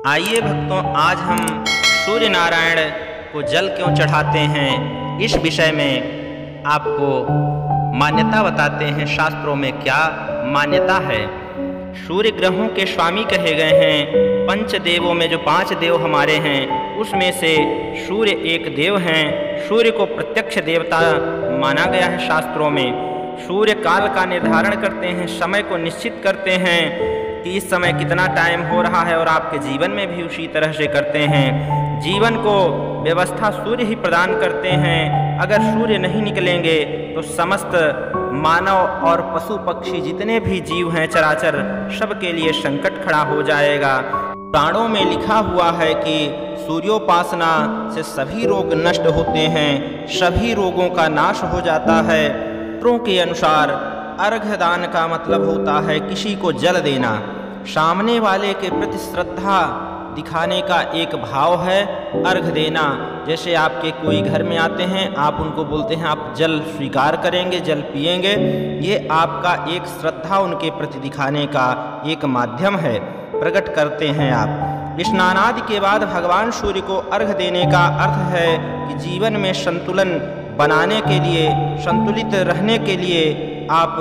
आइए भक्तों, आज हम सूर्य नारायण को जल क्यों चढ़ाते हैं, इस विषय में आपको मान्यता बताते हैं। शास्त्रों में क्या मान्यता है। सूर्य ग्रहों के स्वामी कहे गए हैं। पंच देवों में जो 5 देव हमारे हैं, उसमें से सूर्य एक देव हैं। सूर्य को प्रत्यक्ष देवता माना गया है शास्त्रों में। सूर्य काल का निर्धारण करते हैं, समय को निश्चित करते हैं कि इस समय कितना टाइम हो रहा है, और आपके जीवन में भी उसी तरह से करते हैं। जीवन को व्यवस्था सूर्य ही प्रदान करते हैं। अगर सूर्य नहीं निकलेंगे तो समस्त मानव और पशु पक्षी जितने भी जीव हैं चराचर, सबके लिए संकट खड़ा हो जाएगा। पुराणों में लिखा हुआ है कि सूर्योपासना से सभी रोग नष्ट होते हैं, सभी रोगों का नाश हो जाता है। सूत्रों के अनुसार अर्घ्य दान का मतलब होता है किसी को जल देना। सामने वाले के प्रति श्रद्धा दिखाने का एक भाव है अर्घ्य देना। जैसे आपके कोई घर में आते हैं, आप उनको बोलते हैं आप जल स्वीकार करेंगे, जल पिएंगे, ये आपका एक श्रद्धा उनके प्रति दिखाने का एक माध्यम है, प्रकट करते हैं आप। स्नानादि के बाद भगवान सूर्य को अर्घ्य देने का अर्थ है कि जीवन में संतुलन बनाने के लिए, संतुलित रहने के लिए आप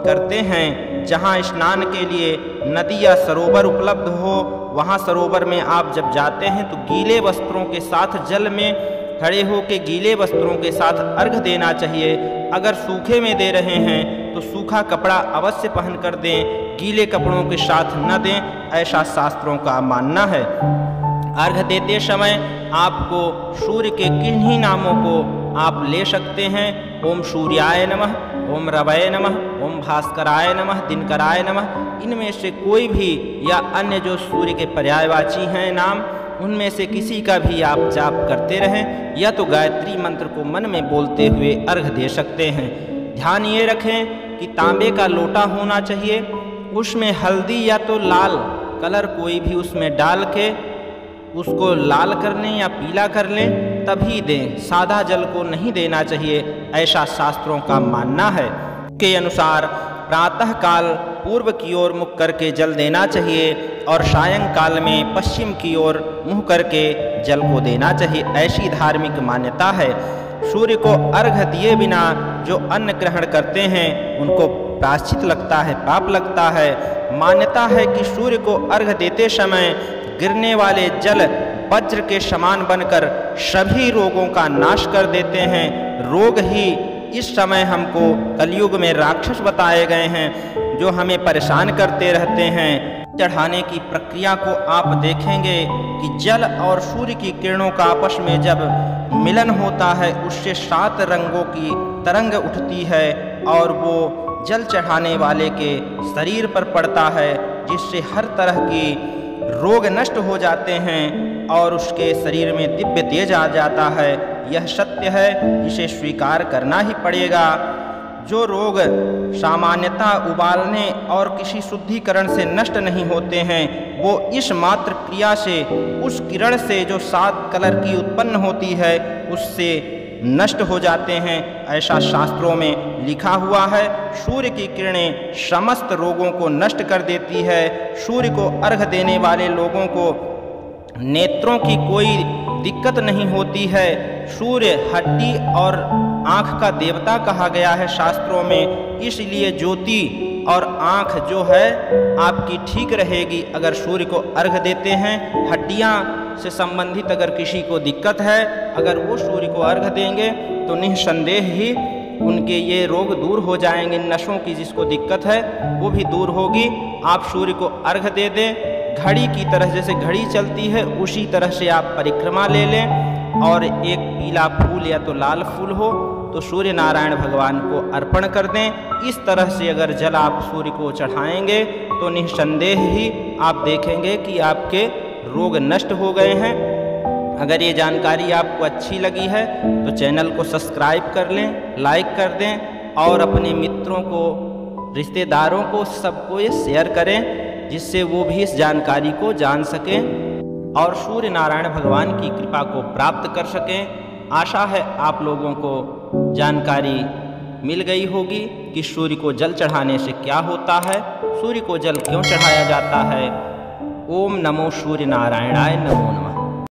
करते हैं। जहाँ स्नान के लिए नदी या सरोवर उपलब्ध हो, वहाँ सरोवर में आप जब जाते हैं तो गीले वस्त्रों के साथ, जल में खड़े होकर गीले वस्त्रों के साथ अर्घ्य देना चाहिए। अगर सूखे में दे रहे हैं तो सूखा कपड़ा अवश्य पहन कर दें, गीले कपड़ों के साथ न दें, ऐसा शास्त्रों का मानना है। अर्घ्य देते समय आपको सूर्य के किन्हीं नामों को आप ले सकते हैं। ओम सूर्याय नमः, ओम रवये नमः, ओम भास्कराय नमः, दिनकराय नमः। इनमें से कोई भी या अन्य जो सूर्य के पर्यायवाची हैं नाम, उनमें से किसी का भी आप जाप करते रहें, या तो गायत्री मंत्र को मन में बोलते हुए अर्घ्य दे सकते हैं। ध्यान ये रखें कि तांबे का लोटा होना चाहिए, उसमें हल्दी या तो लाल कलर कोई भी उसमें डाल के उसको लाल कर लें या पीला कर लें, तभी दें। सादा जल को नहीं देना चाहिए, ऐसा शास्त्रों का मानना है। के अनुसार प्रातः काल पूर्व की ओर मुख करके जल देना चाहिए, और सायंकाल में पश्चिम की ओर मुँह करके जल को देना चाहिए, ऐसी धार्मिक मान्यता है। सूर्य को अर्घ्य दिए बिना जो अन्न ग्रहण करते हैं उनको प्रायश्चित लगता है, पाप लगता है। मान्यता है कि सूर्य को अर्घ्य देते समय गिरने वाले जल वज्र के समान बनकर सभी रोगों का नाश कर देते हैं। रोग ही इस समय हमको कलयुग में राक्षस बताए गए हैं, जो हमें परेशान करते रहते हैं। चढ़ाने की प्रक्रिया को आप देखेंगे कि जल और सूर्य की किरणों का आपस में जब मिलन होता है, उससे 7 रंगों की तरंग उठती है, और वो जल चढ़ाने वाले के शरीर पर पड़ता है, जिससे हर तरह की रोग नष्ट हो जाते हैं और उसके शरीर में दिव्य तेज आ जाता है। यह सत्य है, इसे स्वीकार करना ही पड़ेगा। जो रोग सामान्यतः उबालने और किसी शुद्धिकरण से नष्ट नहीं होते हैं, वो इस मात्र क्रिया से, उस किरण से जो 7 कलर की उत्पन्न होती है, उससे नष्ट हो जाते हैं, ऐसा शास्त्रों में लिखा हुआ है। सूर्य की किरणें समस्त रोगों को नष्ट कर देती है। सूर्य को अर्घ्य देने वाले लोगों को नेत्रों की कोई दिक्कत नहीं होती है। सूर्य हड्डी और आँख का देवता कहा गया है शास्त्रों में, इसलिए ज्योति और आँख जो है आपकी ठीक रहेगी अगर सूर्य को अर्घ्य देते हैं। हड्डियाँ से संबंधित अगर किसी को दिक्कत है, अगर वो सूर्य को अर्घ्य देंगे तो निःसंदेह ही उनके ये रोग दूर हो जाएंगे। नसों की जिसको दिक्कत है वो भी दूर होगी। आप सूर्य को अर्घ्य दे दें। घड़ी की तरह, जैसे घड़ी चलती है उसी तरह से आप परिक्रमा ले लें, और एक पीला फूल या तो लाल फूल हो तो सूर्य नारायण भगवान को अर्पण कर दें। इस तरह से अगर जल आप सूर्य को चढ़ाएंगे तो निঃसंदेह ही आप देखेंगे कि आपके रोग नष्ट हो गए हैं। अगर ये जानकारी आपको अच्छी लगी है तो चैनल को सब्सक्राइब कर लें, लाइक कर दें, और अपने मित्रों को, रिश्तेदारों को, सबको ये शेयर करें, जिससे वो भी इस जानकारी को जान सकें और सूर्य नारायण भगवान की कृपा को प्राप्त कर सकें। आशा है आप लोगों को जानकारी मिल गई होगी कि सूर्य को जल चढ़ाने से क्या होता है, सूर्य को जल क्यों चढ़ाया जाता है। ओम नमो सूर्य नारायणाय नमो।